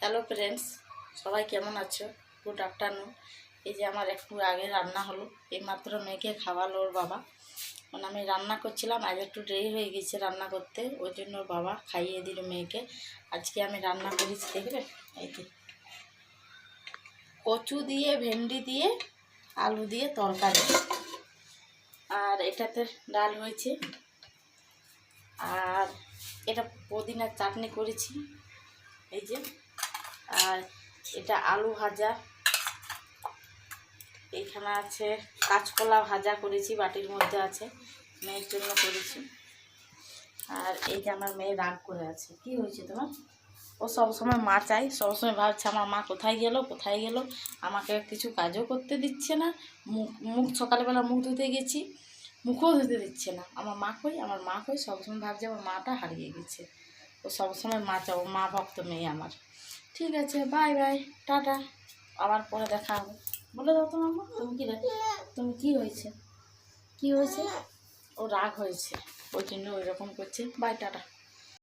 Hello friends, সবাই কেমন আছো? Good afternoon. এই যে আমার একটু আগে রান্না হলো, এইমাত্র মেয়েকে খাওয়ালো ওর বাবা। মানে আমি রান্না করছিলাম, আজ একটু দেরি হয়ে গেছে রান্না করতে, ওই জন্য ওর বাবা খাইয়ে দিল মেয়েকে। আজকে আমি রান্না করেছি, দেখবে এই যে কচু দিয়ে, ভেন্ডি দিয়ে, আলু দিয়ে তরকারি, আর এটাতে ডাল হয়েছে, আর এটা পুদিনার চাটনি করেছি এই যে, আর এটা আলু ভাজা, এইখানে আছে কাঁচকলা ভাজা করেছি, বাটির মধ্যে আছে, মেয়ের জন্য করেছি। আর এই যে আমার মেয়ে রাগ করে আছে। কি হয়েছে তোমার? ও সবসময় মা চাই, সবসময় ভাবছে আমার মা কোথায় গেল কোথায় গেল, আমাকে কিছু কাজও করতে দিচ্ছে না। মুখ সকালবেলা মুখ ধুতে গেছি, মুখও ধুতে দিচ্ছে না। আমার মা কই, আমার মা কই, সবসময় ভাবছে আমার মাটা হারিয়ে গেছে। ও সবসময় মা চাও, মা ভক্ত মেয়ে আমার। ঠিক আছে, বাই বাই, টাটা, আবার পরে দেখা হবে। বলে দাও তো মামা, তুমি কি হয়েছে, কি হয়েছে? ও রাগ হয়েছে, ওই জন্য ওই রকম করছে। Bye, tata.